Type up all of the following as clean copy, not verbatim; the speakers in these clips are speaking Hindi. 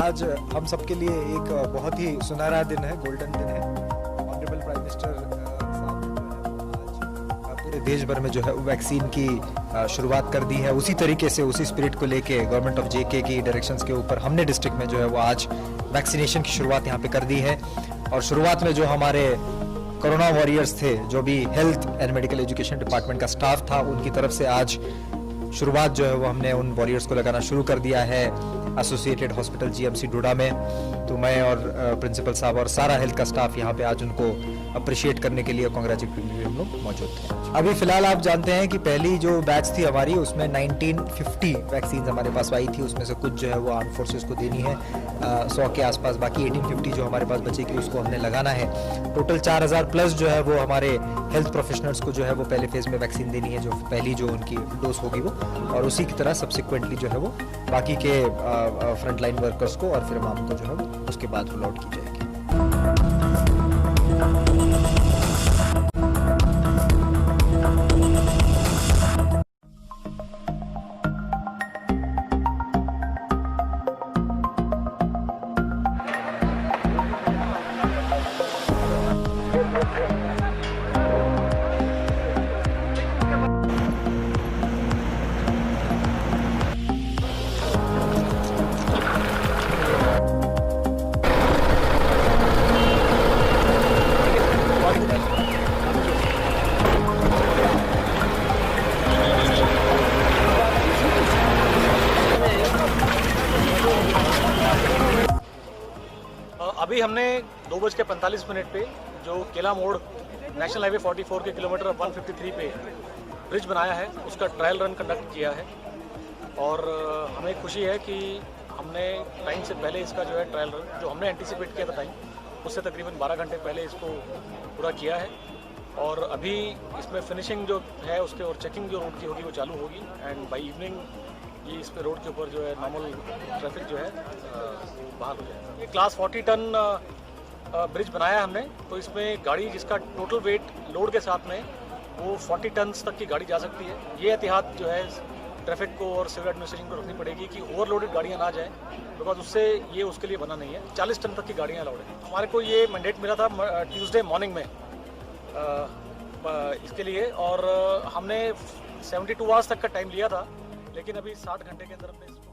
आज हम सबके लिए एक बहुत ही सुनहरा दिन है, गोल्डन दिन है। ऑनरेबल प्राइम मिनिस्टर साहब आज पूरे देश भर में जो है वैक्सीन की शुरुआत कर दी है। उसी तरीके से उसी स्पिरिट को लेके गवर्नमेंट ऑफ जेके की डायरेक्शंस के ऊपर हमने डिस्ट्रिक्ट में जो है वो आज वैक्सीनेशन की शुरुआत यहाँ पे कर दी है। और शुरुआत में जो हमारे कोरोना वॉरियर्स थे, जो भी health and medical education department का स्टाफ था, उनकी तरफ से आज शुरुआत जो है वो हमने उन वॉरियर्स को लगाना शुरू कर दिया है एसोसिएटेड हॉस्पिटल जीएमसी डोडा में। तो मैं और प्रिंसिपल साहब और सारा हेल्थ का स्टाफ यहाँ पे आज उनको अप्रिशिएट करने के लिए, कांग्रेचुलेट करने के लिए हम लोग मौजूद थे। अभी फिलहाल आप जानते हैं कि पहली जो बैच थी हमारी, उसमें 1950 वैक्सीन हमारे पास आई थी। उसमें से कुछ जो है वो आर्म फोर्सेस को देनी है, 100 के आसपास। बाकी 1850 जो हमारे पास बचेगी उसको हमने लगाना है। टोटल 4000 प्लस जो है वो हमारे हेल्थ प्रोफेशनल्स को जो है वो पहले फेज में वैक्सीन देनी है, जो पहली जो उनकी डोज होगी वो, और उसी की तरह सब्सिक्वेंटली जो है वो बाकी के फ्रंटलाइन वर्कर्स को और फिर हम को जो है वो उसके बाद रोल आउट की जाएगी। अभी हमने 2:45 पे जो केला मोड़ नेशनल हाईवे 44 के किलोमीटर 153 पे ब्रिज बनाया है, उसका ट्रायल रन कंडक्ट किया है। और हमें खुशी है कि हमने टाइम से पहले इसका जो है ट्रायल रन, जो हमने एंटिसिपेट किया था टाइम, उससे तकरीबन 12 घंटे पहले इसको पूरा किया है। और अभी इसमें फिनिशिंग जो है उसके और चेकिंग जो रोड की होगी वो चालू होगी। एंड बाई इवनिंग ये इस पे रोड के ऊपर जो है नॉर्मल ट्रैफिक जो है वो बहाल हो जाएगा। ये क्लास 40 टन ब्रिज बनाया हमने, तो इसमें गाड़ी जिसका टोटल वेट लोड के साथ में वो 40 टन तक की गाड़ी जा सकती है। ये एहतियात जो है ट्रैफिक को और सिविल एडमिनिस्ट्रेशन को रखनी पड़ेगी कि ओवरलोडेड गाड़ियाँ ना जाएँ, बिकॉज उससे ये उसके लिए बना नहीं है। 40 टन तक की गाड़ियाँ अलाउड है। हमारे को ये मैंडेट मिला था ट्यूसडे मॉर्निंग में इसके लिए, और हमने 72 आवर्स तक का टाइम लिया था, लेकिन अभी 60 घंटे के अंदर हमने इसको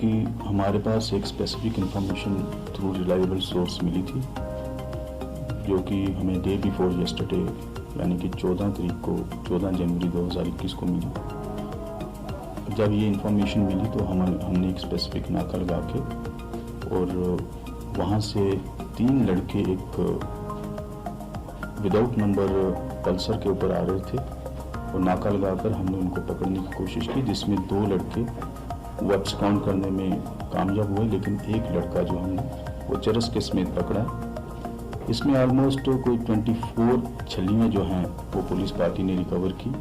कि हमारे पास एक specific information through reliable source मिली थी, जो कि हमें डे बिफोर येस्टरडे यानी कि 14 जनवरी 2021 को मिली। जब ये इंफॉर्मेशन मिली तो हमने एक स्पेसिफिक नाका लगा के और वहाँ से 3 लड़के एक विदाउट नंबर पल्सर के ऊपर आ रहे थे और नाका लगाकर हमने उनको पकड़ने की कोशिश की, जिसमें 2 लड़के वो एब्सकॉन्ड करने में कामयाब हुए, लेकिन एक लड़का जो हमने वो चरस के समेत पकड़ा। इसमें ऑलमोस्ट कोई 24 छल्लियाँ जो हैं वो पुलिस पार्टी ने रिकवर की,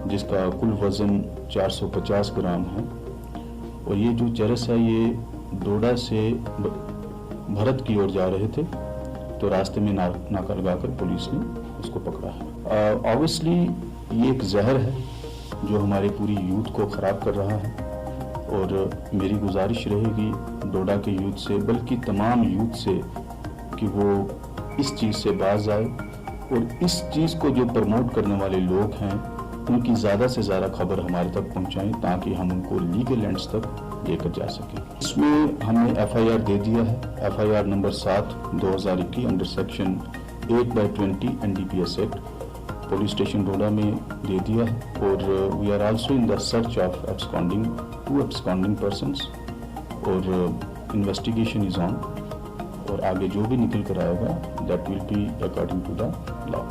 जिसका कुल वज़न 450 ग्राम है। और ये जो चरस है ये डोडा से भरत की ओर जा रहे थे, तो रास्ते में नाका लगाकर पुलिस ने उसको पकड़ा है। ऑब्वियसली ये एक जहर है जो हमारी पूरी यूथ को ख़राब कर रहा है, और मेरी गुजारिश रहेगी डोडा के यूथ से, बल्कि तमाम यूथ से, कि वो इस चीज़ से बाज आए और इस चीज़ को जो प्रमोट करने वाले लोग हैं उनकी ज़्यादा से ज़्यादा खबर हमारे तक पहुंचाएं, ताकि हम उनको लीगल एंड्स तक लेकर जा सकें। इसमें हमने FIR दे दिया है, FIR नंबर 7 2021 अंडर सेक्शन 8/20 NDPS act police station Doda में दे दिया है। और we are also in the search of absconding 2 absconding persons, और इन्वेस्टिगेशन इज ऑन, और आगे जो भी निकल कर आएगा that will be according to the law.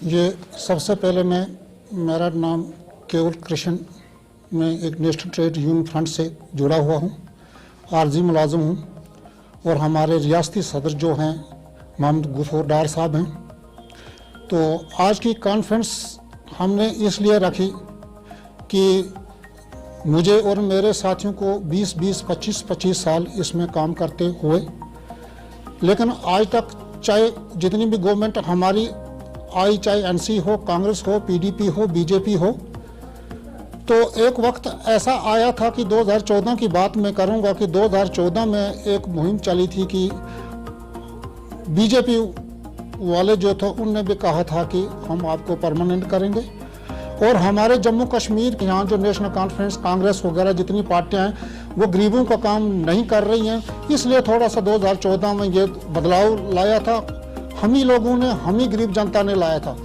ये सबसे पहले मेरा नाम केवल कृष्ण, मैं एक नेशनल ट्रेड यूनियन फ्रंट से जुड़ा हुआ हूँ, आरजी मुलाजिम हूँ, और हमारे रियासती सदर जो हैं मोहम्मद गफूर डार साहब हैं। तो आज की कॉन्फ्रेंस हमने इसलिए रखी कि मुझे और मेरे साथियों को 20-20, 25-25 साल इसमें काम करते हुए, लेकिन आज तक चाहे जितनी भी गवर्नमेंट हमारी आई, चाहे NC हो, कांग्रेस हो, PDP हो, BJP हो, तो एक वक्त ऐसा आया था कि 2014 की बात मैं करूंगा कि 2014 में एक मुहिम चली थी कि BJP वाले जो थे उनने भी कहा था कि हम आपको परमानेंट करेंगे, और हमारे जम्मू कश्मीर के यहाँ जो नेशनल कॉन्फ्रेंस, कांग्रेस वगैरह जितनी पार्टियां हैं वो गरीबों का काम नहीं कर रही हैं, इसलिए थोड़ा सा 2014 में ये बदलाव लाया था। हम ही लोगों ने, हम ही गरीब जनता ने लाया था।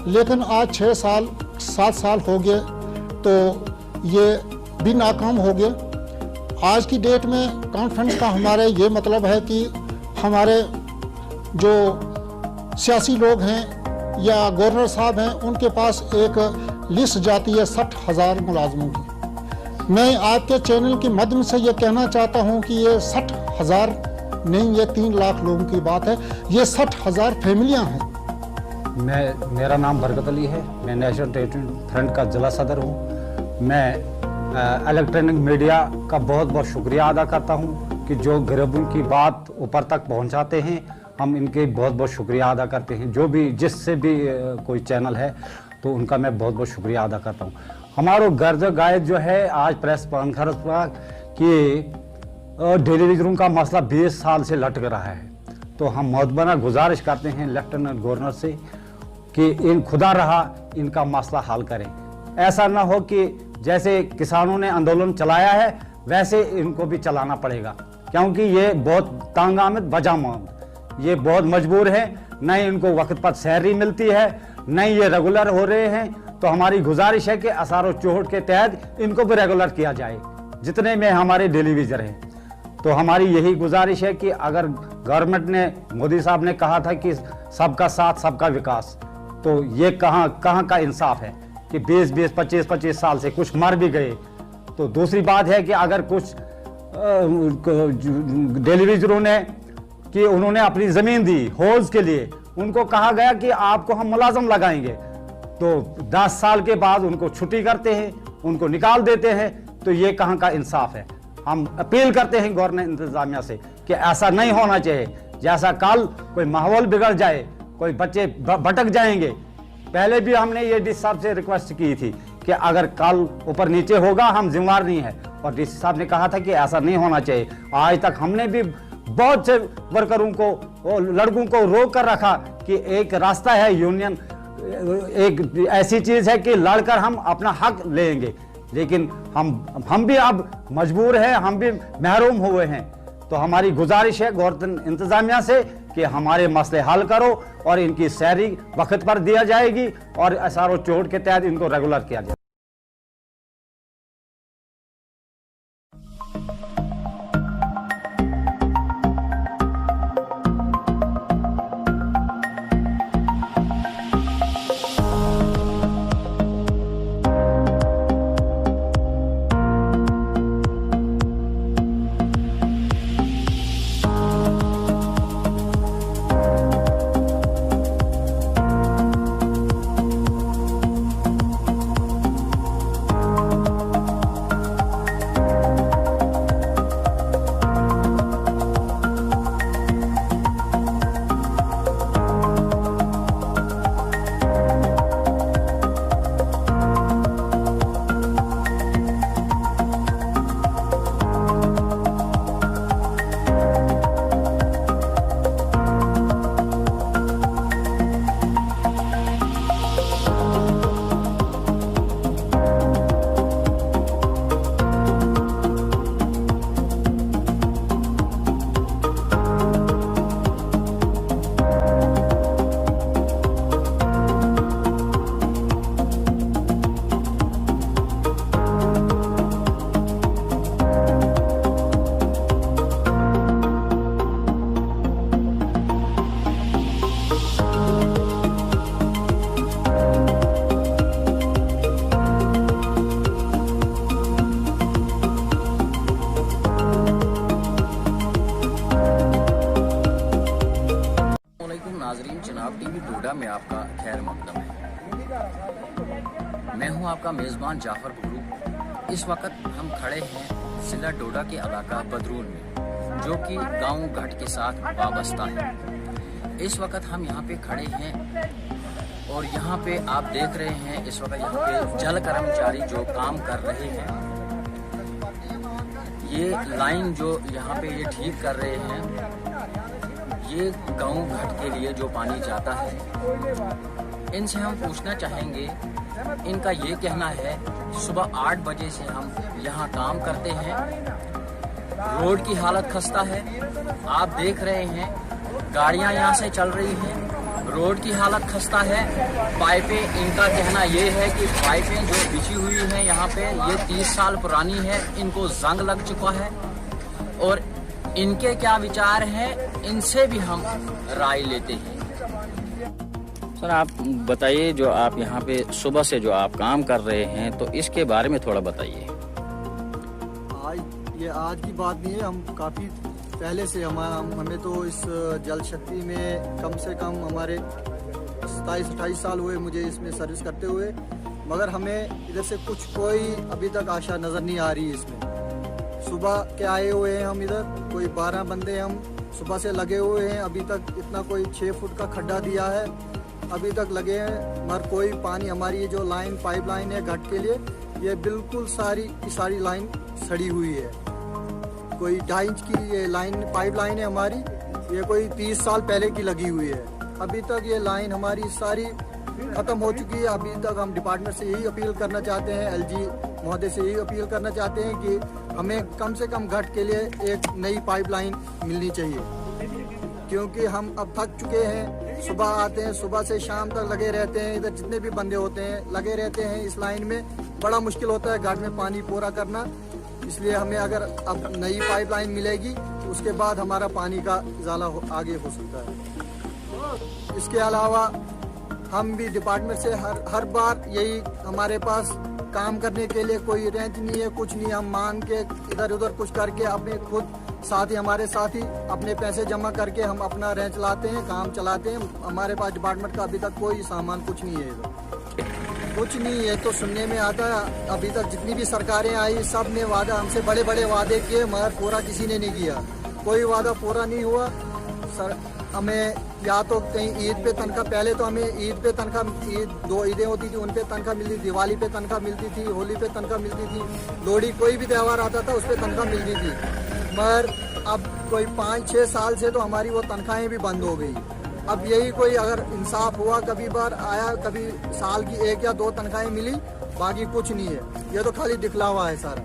लेकिन आज 6-7 साल हो गए तो ये भी नाकाम हो गया। आज की डेट में कॉन्फ्रेंस का हमारे ये मतलब है कि हमारे जो सियासी लोग हैं या गवर्नर साहब हैं उनके पास एक लिस्ट जाती है 60,000 मुलाजमों की। मैं आपके चैनल के माध्यम से ये कहना चाहता हूँ कि ये 60,000 नहीं, ये 3 लाख लोगों की बात है, ये 60,000 फैमिलियां हैं। मेरा नाम बरकत अली है, मैं नेशनल ट्रेड फ्रंट का जिला सदर हूँ। मैं इलेक्ट्रॉनिक मीडिया का बहुत बहुत शुक्रिया अदा करता हूँ कि जो गरीबों की बात ऊपर तक पहुँचाते हैं, हम इनके बहुत बहुत शुक्रिया अदा करते हैं। जो भी जिससे भी कोई चैनल है तो उनका मैं बहुत बहुत शुक्रिया अदा करता हूँ। हमारा गर्ज गायद जो है आज प्रेस कॉन्फ्रेंस कि डिलीवरी का मसला 20 साल से लटक रहा है, तो हम मुतबना गुजारिश करते हैं लेफ्टिनेंट गवर्नर से कि इन खुदा रहा इनका मसला हल करें। ऐसा ना हो कि जैसे किसानों ने आंदोलन चलाया है वैसे इनको भी चलाना पड़ेगा, क्योंकि ये बहुत तंग आमद बजामद, ये बहुत मजबूर है, न ही इनको वक्त पर सैलरी मिलती है, न ही ये रेगुलर हो रहे हैं। तो हमारी गुजारिश है कि असार चौहट के तहत इनको भी रेगुलर किया जाए, जितने में हमारे डेलीविजर हैं। तो हमारी यही गुजारिश है कि अगर गवर्नमेंट ने, मोदी साहब ने कहा था कि सबका साथ सबका विकास, तो ये कहाँ का इंसाफ है कि 20-20, 25-25 साल से कुछ मर भी गए। तो दूसरी बात है कि अगर कुछ डेलीविजरों ने कि उन्होंने अपनी ज़मीन दी होल्स के लिए, उनको कहा गया कि आपको हम मुलाजम लगाएंगे, तो 10 साल के बाद उनको छुट्टी करते हैं, उनको निकाल देते हैं। तो ये कहाँ का इंसाफ है? हम अपील करते हैं गवर्नमेंट इंतजामिया से कि ऐसा नहीं होना चाहिए। जैसा कल कोई माहौल बिगड़ जाए, कोई बच्चे भटक जाएंगे। पहले भी हमने ये डीसी साहब से रिक्वेस्ट की थी कि अगर कल ऊपर नीचे होगा हम जिम्मेवार नहीं है, और डीसी साहब ने कहा था कि ऐसा नहीं होना चाहिए। आज तक हमने भी बहुत से वर्करों को, लड़कों को रोक कर रखा कि एक रास्ता है, यूनियन एक ऐसी चीज है कि लड़कर हम अपना हक लेंगे, लेकिन हम भी अब मजबूर हैं, हम भी महरूम हुए हैं। तो हमारी गुजारिश है गवर्नमेंट इंतजामिया से कि हमारे मसले हल करो और इनकी सैलरी वक्त पर दिया जाएगी और SRO चोट के तहत इनको रेगुलर किया जाए। जनाब टीवी डोडा में आपका खैर मकदम है। मैं हूं आपका मेज़बान जाफर बगरू। इस वक्त हम खड़े हैं जिला डोडा के इलाका बदरून में, जो कि गांव घाट के साथ वाबस्ता है। इस वक्त हम यहां पे खड़े हैं और यहां पे आप देख रहे हैं इस वक्त यहां पे जल कर्मचारी जो काम कर रहे हैं, ये लाइन जो यहाँ पे ये ठीक कर रहे हैं, ये गांव घाट के लिए जो पानी जाता है। इनसे हम पूछना चाहेंगे, इनका ये कहना है सुबह 8 बजे से हम यहाँ काम करते हैं, रोड की हालत खस्ता है। आप देख रहे हैं गाड़ियाँ यहाँ से चल रही हैं, रोड की हालत खस्ता है। पाइपें, इनका कहना ये है कि पाइपें जो बिछी हुई हैं यहाँ पे ये 30 साल पुरानी है, इनको जंग लग चुका है। और इनके क्या विचार हैं, इनसे भी हम राय लेते हैं। सर आप बताइए, जो आप यहाँ पे सुबह से जो आप काम कर रहे हैं, तो इसके बारे में थोड़ा बताइए। आज की बात नहीं है, हम काफ़ी पहले से हमें तो इस जल शक्ति में कम से कम हमारे 27-28 साल हुए मुझे इसमें सर्विस करते हुए, मगर हमें इधर से कोई अभी तक आशा नज़र नहीं आ रही है इसमें। सुबह के आए हुए हैं हम इधर, कोई 12 बंदे हम सुबह से लगे हुए हैं, अभी तक इतना कोई 6 फुट का खड्डा दिया है, अभी तक लगे हैं, मगर कोई पानी, हमारी ये जो लाइन पाइप लाइन है घाट के लिए, ये बिल्कुल सारी लाइन सड़ी हुई है। कोई 2.5 इंच की ये लाइन पाइप लाइन है हमारी, ये कोई 30 साल पहले की लगी हुई है। अभी तक ये लाइन हमारी सारी ख़त्म हो चुकी है। अभी तक हम डिपार्टमेंट से यही अपील करना चाहते हैं, LG महोदय से यही अपील करना चाहते हैं कि हमें कम से कम घाट के लिए एक नई पाइपलाइन मिलनी चाहिए, क्योंकि हम अब थक चुके हैं। सुबह आते हैं, सुबह से शाम तक लगे रहते हैं, इधर जितने भी बंदे होते हैं लगे रहते हैं इस लाइन में। बड़ा मुश्किल होता है घाट में पानी पूरा करना, इसलिए हमें अगर अब नई पाइपलाइन मिलेगी उसके बाद हमारा पानी का इजाला आगे हो सकता है। इसके अलावा हम भी डिपार्टमेंट से हर बार यही, हमारे पास काम करने के लिए कोई रेंज नहीं है, कुछ नहीं, हम मांग के इधर उधर कुछ करके अपने खुद साथी, हमारे साथी अपने पैसे जमा करके हम अपना रेंज लाते हैं, काम चलाते हैं। हमारे पास डिपार्टमेंट का अभी तक कोई सामान कुछ नहीं है इधर। कुछ नहीं, ये तो सुनने में आता है। अभी तक जितनी भी सरकारें आई सब ने वादा, हमसे बड़े बड़े वादे किए, मगर पूरा किसी ने नहीं किया। कोई वादा पूरा नहीं हुआ। सर हमें या तो कहीं ईद पे तनख्वाह, पहले तो हमें ईद पे तनख्वाह, ईद 2 ईदें होती थी उन पे तनख्वाह मिलती, दिवाली पे तनख्वाह मिलती थी, होली पे तनख्वाह मिलती थी, लोहड़ी कोई भी त्यौहार आता था उस पर तनख्वाह मिलती थी। मगर अब कोई 5-6 साल से तो हमारी वो तनख्वाहें भी बंद हो गई। अब यही कोई अगर इंसाफ हुआ, कभी बार आया, कभी साल की 1 या 2 तनख्वाहें मिली, बाकी कुछ नहीं है। ये तो खाली दिखलावा है सारा।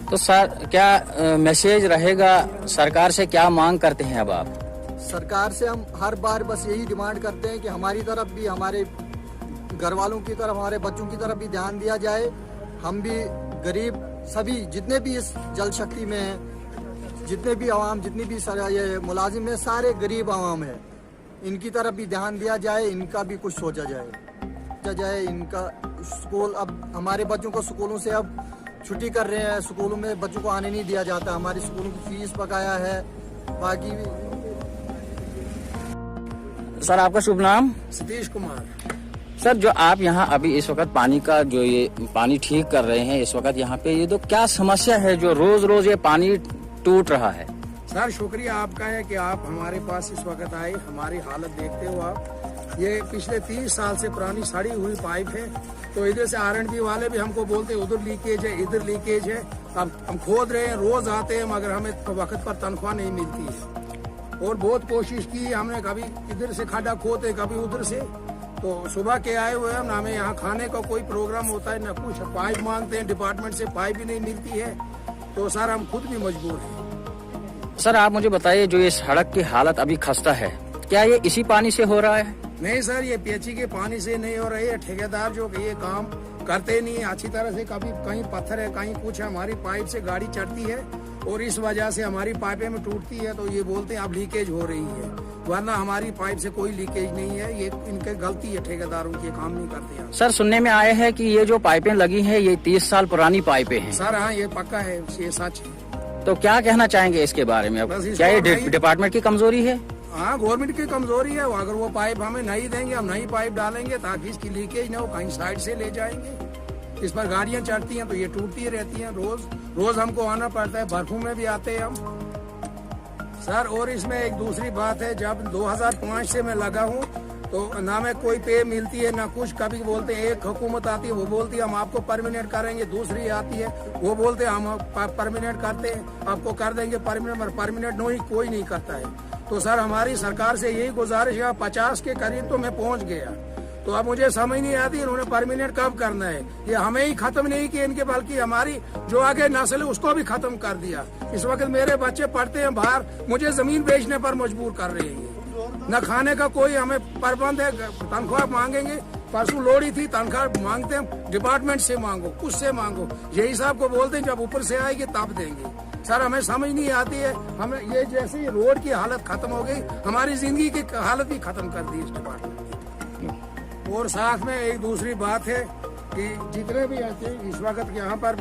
तो सर क्या मैसेज रहेगा, सरकार से क्या मांग करते हैं अब आप? सरकार से हम हर बार बस यही डिमांड करते हैं कि हमारी तरफ भी, हमारे घर वालों की तरफ, हमारे बच्चों की तरफ भी ध्यान दिया जाए। हम भी गरीब, सभी जितने भी इस जल शक्ति में हैं, जितने भी आवाम, जितनी भी ये मुलाजिम है, सारे गरीब आवाम है। इनकी तरफ भी ध्यान दिया जाए, इनका भी कुछ सोचा जाए। इनका स्कूल, अब हमारे बच्चों को स्कूलों से अब छुट्टी कर रहे हैं, स्कूलों में बच्चों को आने नहीं दिया जाता। हमारे स्कूलों की फीस बकाया है। बाकी सर आपका शुभ नाम? सतीश कुमार। सर जो आप यहाँ अभी इस वक्त पानी का जो ये पानी ठीक कर रहे हैं इस वक्त यहाँ पे, ये तो क्या समस्या है जो रोज रोज ये पानी टूट रहा है? सर शुक्रिया आपका है कि आप हमारे पास इस वक्त आए, हमारी हालत देखते हो आप। ये पिछले 30 साल से पुरानी सड़ी हुई पाइप है। तो इधर से R&B वाले भी हमको बोलते हैं उधर लीकेज है, इधर लीकेज है। अब हम खोद रहे हैं, रोज आते हैं, मगर हमें वक्त पर तनख्वाह नहीं मिलती है। और बहुत कोशिश की हमने, कभी इधर से खड्डा खोदते, कभी उधर से। तो सुबह के आए हुए हम, हमें यहाँ खाने का कोई प्रोग्राम होता है न कुछ। पाइप मांगते हैं, डिपार्टमेंट से पाइप भी नहीं मिलती है। तो सर हम खुद भी मजबूर हैं। सर आप मुझे बताइए, जो ये सड़क की हालत अभी खस्ता है, क्या ये इसी पानी से हो रहा है? नहीं सर, ये पीएचई के पानी से नहीं हो रही है। ठेकेदार जो ये काम करते नहीं है अच्छी तरह से, कभी कहीं पत्थर है, कहीं कुछ है, हमारी पाइप से गाड़ी चढ़ती है और इस वजह से हमारी पाइपें में टूटती है। तो ये बोलते हैं अब लीकेज हो रही है, वरना हमारी पाइप से कोई लीकेज नहीं है। ये इनके गलती है, ठेकेदारों की, काम नहीं करते हैं। सर सुनने में आया है कि ये जो पाइपें लगी हैं ये 30 साल पुरानी पाइपें हैं। सर हाँ, ये पक्का है, ये सच है। तो क्या कहना चाहेंगे इसके बारे में? अब क्या ये डिपार्टमेंट की कमजोरी है? हाँ, गवर्नमेंट की कमजोरी है। अगर वो पाइप हमें नहीं देंगे, हम नई पाइप डालेंगे ताकि इसकी लीकेज न हो, कहीं साइड से ले जाएंगे। इस पर गाड़ियां चढ़ती हैं तो ये टूटती रहती हैं। रोज हमको आना पड़ता है, बर्फों में भी आते हैं हम सर। और इसमें एक दूसरी बात है, जब 2005 से मैं लगा हूँ तो ना में कोई पे मिलती है ना कुछ। कभी बोलते हैं एक हुकूमत आती है, वो बोलती है हम आपको परमानेंट करेंगे, दूसरी आती है वो बोलते हैं हम परमानेंट करते हैं, आपको कर देंगे परमानेंट, पर परमानेंट कोई नहीं करता है। तो सर हमारी सरकार से यही गुजारिश है, 50 के करीब तो मैं पहुंच गया। तो अब मुझे समझ नहीं आती इन्होंने परमानेंट कब करना है। ये हमें ही खत्म नहीं किया इनके, बल्कि हमारी जो आगे नस्ल है उसको भी खत्म कर दिया। इस वक्त मेरे बच्चे पढ़ते हैं बाहर, मुझे जमीन बेचने पर मजबूर कर रहे हैं। न खाने का कोई हमें प्रबंध है, तनख्वाह मांगेंगे। परसों लोहड़ी थी, तनख्वाह मांगते हैं, डिपार्टमेंट से मांगो, कुछ से मांगो, यही साहब को बोलते हैं जब ऊपर से आएगी तब देंगे। सर हमें समझ नहीं आती है। हमें ये जैसे ही रोड की हालत खत्म हो गई, हमारी जिंदगी की हालत भी खत्म कर दी इस डिपार्टमेंट ने। और साथ में एक दूसरी बात है कि जितने भी इस वक्त यहाँ पर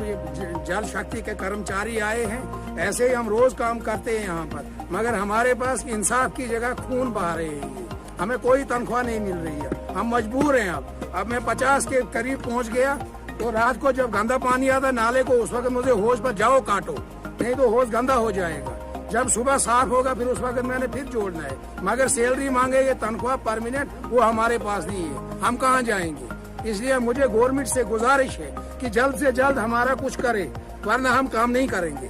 जल शक्ति के कर्मचारी आए हैं, ऐसे ही हम रोज काम करते हैं यहाँ पर, मगर हमारे पास इंसाफ की जगह खून बहा रहे हैं। हमें कोई तनख्वाह नहीं मिल रही है, हम मजबूर हैं। अब मैं 50 के करीब पहुँच गया। तो रात को जब गंदा पानी आता नाले को, उस वक्त मुझे होश पर जाओ काटो, नहीं तो होश गंदा हो जाएगा। जब सुबह साफ होगा फिर उस वक्त मैंने फिर जोड़ना है, मगर सैलरी मांगेंगे, तनख्वाह परमानेंट, वो हमारे पास नहीं है। हम कहाँ जाएंगे? इसलिए मुझे गवर्नमेंट से गुजारिश है कि जल्द से जल्द हमारा कुछ करे, वरना हम काम नहीं करेंगे।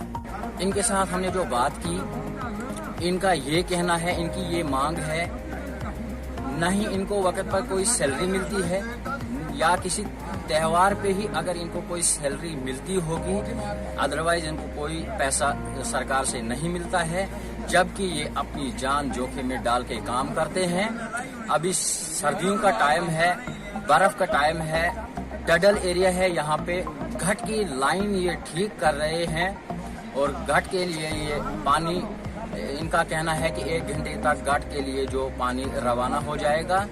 इनके साथ हमने जो बात की, इनका ये कहना है, इनकी ये मांग है, न ही इनको वक्त पर कोई सैलरी मिलती है, या किसी त्यौहार पे ही अगर इनको कोई सैलरी मिलती होगी, अदरवाइज इनको कोई पैसा सरकार से नहीं मिलता है। जबकि ये अपनी जान जोखिम में डाल के काम करते हैं। अभी सर्दियों का टाइम है, बर्फ का टाइम है, डडल एरिया है, यहाँ पे घाट की लाइन ये ठीक कर रहे हैं। और घाट के लिए ये पानी, इनका कहना है कि 1 घंटे तक घाट के लिए जो पानी रवाना हो जाएगा।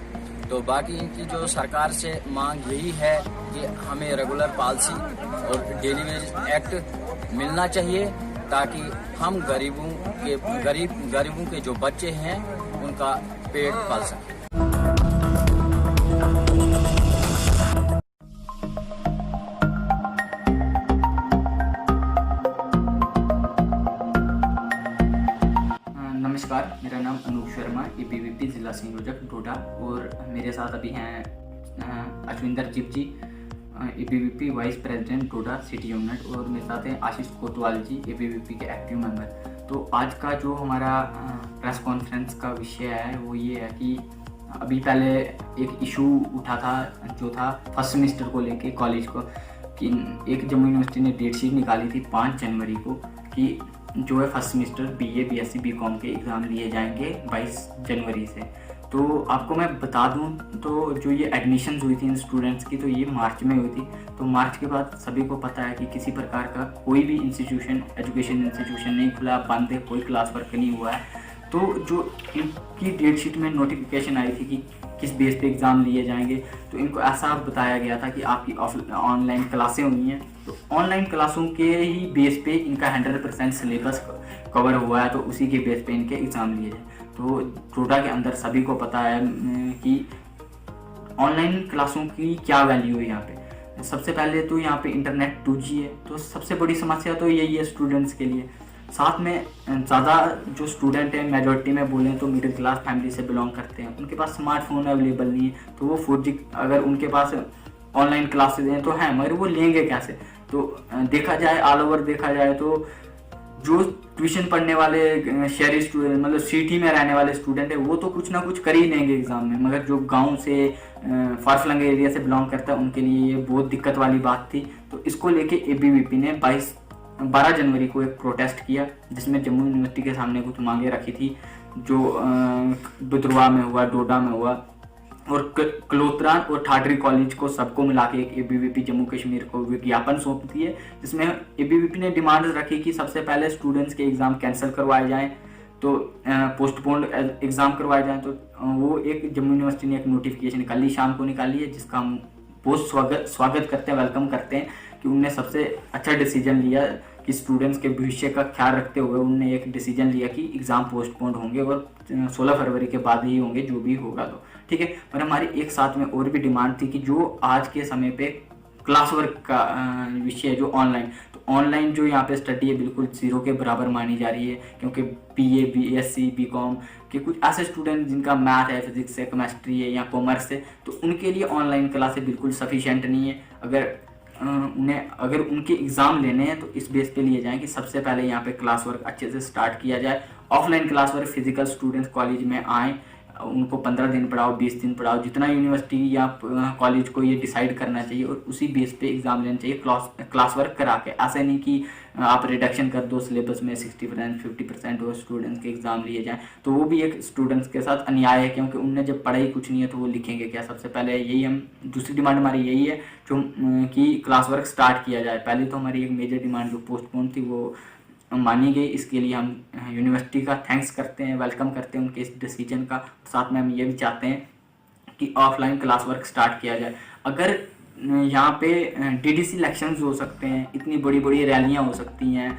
तो बाकी इनकी जो सरकार से मांग यही है कि हमें रेगुलर पॉलिसी और डेली वेज एक्ट मिलना चाहिए, ताकि हम गरीबों के जो बच्चे हैं उनका पेट पाल सकें। ABVP जिला संयोजक डोडा, और मेरे साथ अभी हैं अश्विंदर चिप जी, ABVP वाइस प्रेसिडेंट डोडा सिटी यूनिट, और मेरे साथ हैं आशीष कोतवाल जी, ABVP के एक्टिव मेंबर। तो आज का जो हमारा प्रेस कॉन्फ्रेंस का विषय है वो ये है कि अभी पहले एक इशू उठा था जो था फर्स्ट सेमेस्टर को लेके कॉलेज को, कि एक जम्मू यूनिवर्सिटी ने डेट शीट निकाली थी 5 जनवरी को कि जो है first semester BA BSc BCom के एग्ज़ाम लिए जाएंगे 22 जनवरी से। तो आपको मैं बता दूं तो जो ये एडमिशन्स हुई थी इन स्टूडेंट्स की, तो ये मार्च में हुई थी। तो मार्च के बाद सभी को पता है कि किसी प्रकार का कोई भी इंस्टीट्यूशन, एजुकेशन इंस्टीट्यूशन नहीं खुला, बंद है, कोई क्लास वर्क नहीं हुआ है। तो जो इनकी डेट शीट में नोटिफिकेशन आई थी कि किस बेस पे एग्ज़ाम लिए जाएंगे, तो इनको ऐसा बताया गया था कि आपकी ऑनलाइन क्लासें हुई हैं, तो ऑनलाइन क्लासों के ही बेस पे इनका 100% सिलेबस कवर हुआ है, तो उसी के बेस पे इनके एग्ज़ाम लिए जाए। तो डोडा के अंदर सभी को पता है कि ऑनलाइन क्लासों की क्या वैल्यू है यहाँ पे। सबसे पहले तो यहाँ पे इंटरनेट 2G है, तो सबसे बड़ी समस्या तो यही है स्टूडेंट्स के लिए। साथ में ज़्यादा जो स्टूडेंट हैं, मेजॉरिटी में बोलें तो मिडिल क्लास फैमिली से बिलोंग करते हैं, उनके पास स्मार्टफोन अवेलेबल नहीं है, तो वो 4G अगर उनके पास ऑनलाइन क्लासेज हैं तो हैं, मगर वो लेंगे कैसे। तो देखा जाए, ऑल ओवर देखा जाए तो जो ट्यूशन पढ़ने वाले शहरी स्टूडेंट, मतलब सिटी में रहने वाले स्टूडेंट है, वो तो कुछ ना कुछ कर ही लेंगे एग्ज़ाम में, मगर जो गांव से फार फ्लंग एरिया से बिलोंग करता है उनके लिए ये बहुत दिक्कत वाली बात थी। तो इसको लेके ABVP ने 12 जनवरी को एक प्रोटेस्ट किया, जिसमें जम्मू यूनिवर्सिटी के सामने कुछ मांगे रखी थी, जो बुधरवा में हुआ, डोडा में हुआ, और कलोत्रा और ठाडरी कॉलेज को सबको मिला के एक ABVP जम्मू कश्मीर को विज्ञापन सौंप दिए, जिसमें ABVP ने डिमांड रखी कि सबसे पहले स्टूडेंट्स के एग्ज़ाम कैंसिल करवाए जाएं, तो पोस्टपोन्ड एग्ज़ाम करवाए जाएं। तो वो एक जम्मू यूनिवर्सिटी ने एक नोटिफिकेशन कल ही शाम को निकाली है, जिसका हम बहुत स्वागत करते हैं, वेलकम करते हैं कि उनने सबसे अच्छा डिसीजन लिया कि स्टूडेंट्स के भविष्य का ख्याल रखते हुए उनने एक डिसीजन लिया कि एग्ज़ाम पोस्टपोन्ड होंगे और 16 फरवरी के बाद ही होंगे, जो भी होगा तो ठीक है। पर हमारी एक साथ में और भी डिमांड थी कि जो आज के समय पे क्लास वर्क का विषय है जो ऑनलाइन, तो ऑनलाइन जो यहाँ पे स्टडी है बिल्कुल 0 के बराबर मानी जा रही है, क्योंकि BA BSc BCom के कुछ ऐसे स्टूडेंट जिनका मैथ है, फिजिक्स है, केमिस्ट्री है या कॉमर्स है, तो उनके लिए ऑनलाइन क्लासेस बिल्कुल सफिशेंट नहीं है। अगर उनके एग्ज़ाम लेने हैं तो इस बेस पे लिए जाएं कि सबसे पहले यहाँ पे क्लास वर्क अच्छे से स्टार्ट किया जाए। Offline class work physical students college में आएँ, उनको 15 दिन पढ़ाओ, 20 दिन पढ़ाओ, जितना यूनिवर्सिटी या कॉलेज को ये डिसाइड करना चाहिए, और उसी बेस पे एग्ज़ाम लेना चाहिए क्लास वर्क करा के। ऐसा नहीं कि आप रिडक्शन कर दो सिलेबस में 60% 50% और स्टूडेंट्स के एग्ज़ाम लिए जाएं, तो वो भी एक स्टूडेंट्स के साथ अन्याय है, क्योंकि उनने जब पढ़ाई कुछ नहीं है तो वो लिखेंगे क्या। सबसे पहले यही हम दूसरी डिमांड हमारी यही है जो कि क्लास वर्क स्टार्ट किया जाए। पहले तो हमारी एक मेजर डिमांड जो पोस्टपोन थी वो मानी गई, इसके लिए हम यूनिवर्सिटी का थैंक्स करते हैं, वेलकम करते हैं उनके इस डिसीजन का। साथ में हम ये भी चाहते हैं कि ऑफलाइन क्लास वर्क स्टार्ट किया जाए। अगर यहाँ पे DDC इलेक्शंस हो सकते हैं, इतनी बड़ी बड़ी रैलियाँ हो सकती हैं,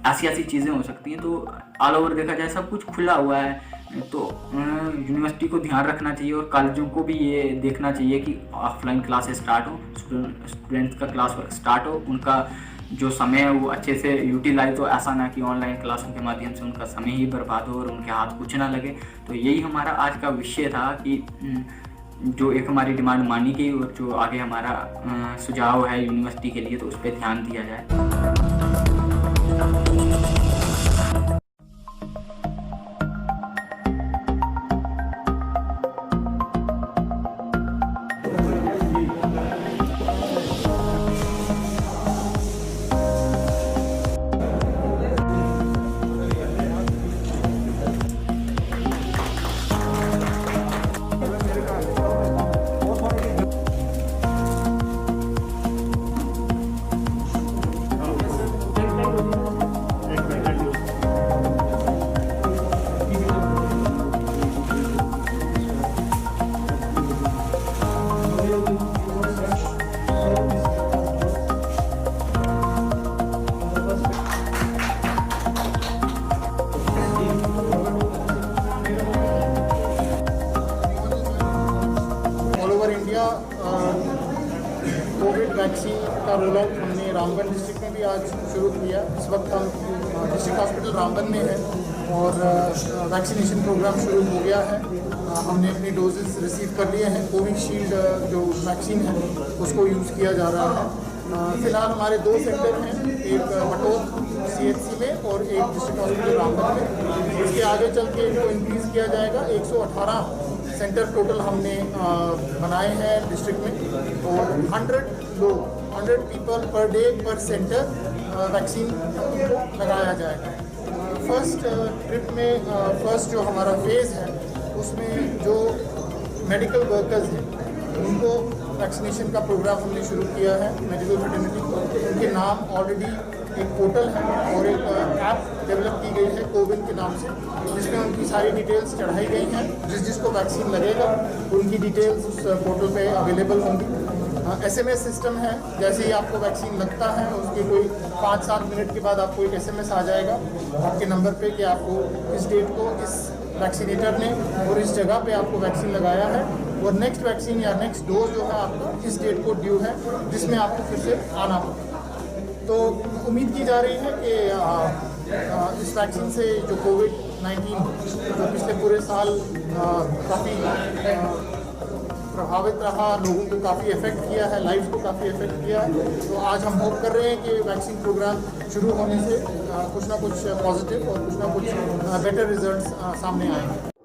ऐसी चीज़ें हो सकती हैं, तो ऑल ओवर देखा जाए सब कुछ खुला हुआ है, तो यूनिवर्सिटी को ध्यान रखना चाहिए और कॉलेजों को भी ये देखना चाहिए कि ऑफलाइन क्लासेस स्टार्ट हो, स्टूडेंट्स का क्लास वर्क स्टार्ट हो, उनका जो समय है वो अच्छे से यूटिलाइज हो, ऐसा ना कि ऑनलाइन क्लासों के माध्यम से उनका समय ही बर्बाद हो और उनके हाथ कुछ ना लगे। तो यही हमारा आज का विषय था कि जो एक हमारी डिमांड मानी गई और जो आगे हमारा सुझाव है यूनिवर्सिटी के लिए, तो उस पर ध्यान दिया जाए। आज शुरू किया। इस वक्त हम डिस्ट्रिक्ट हॉस्पिटल रामबन में हैं और वैक्सीनेशन प्रोग्राम शुरू हो गया है। हमने अपनी डोजेस रिसीव कर लिए हैं। कोविशील्ड जो वैक्सीन है उसको यूज़ किया जा रहा है। फिलहाल हमारे 2 सेंटर हैं, एक बटोर CHC में और एक डिस्ट्रिक्ट हॉस्पिटल रामबन में। इसके आगे चल के इनको इंक्रीज़ किया जाएगा। 118 सेंटर टोटल हमने बनाए हैं डिस्ट्रिक्ट में और 100 पीपल पर डे पर सेंटर वैक्सीन को लगाया जाएगा। फर्स्ट ट्रिप में फर्स्ट जो हमारा फेज़ है उसमें जो मेडिकल वर्कर्स हैं उनको वैक्सीनेशन का प्रोग्राम हमने शुरू किया है। मेडिकल फ्रेटर्निटी उनके नाम ऑलरेडी एक पोर्टल है और एक ऐप डेवलप की गई है कोविन के नाम से, जिसमें उनकी सारी डिटेल्स चढ़ाई गई हैं। जिसको वैक्सीन लगेगा उनकी डिटेल्स उस पोर्टल पे अवेलेबल होंगी। SMS सिस्टम है, जैसे ही आपको वैक्सीन लगता है उसके कोई 5-7 मिनट के बाद आपको एक SMS आ जाएगा आपके नंबर पे कि आपको इस डेट को इस वैक्सीनेटर ने और इस जगह पे आपको वैक्सीन लगाया है और नेक्स्ट वैक्सीन या नेक्स्ट डोज जो है आपका इस डेट को ड्यू है, जिसमें आपको फिर से आना होगा। तो उम्मीद की जा रही है कि इस वैक्सीन से जो कोविड-19 जो पिछले पूरे साल काफ़ी प्रभावित रहा, लोगों को काफ़ी इफेक्ट किया है, लाइफ को काफ़ी इफेक्ट किया है, तो आज हम होप कर रहे हैं कि वैक्सीन प्रोग्राम शुरू होने से कुछ ना कुछ पॉजिटिव और कुछ ना कुछ बेटर रिजल्ट्स सामने आएंगे।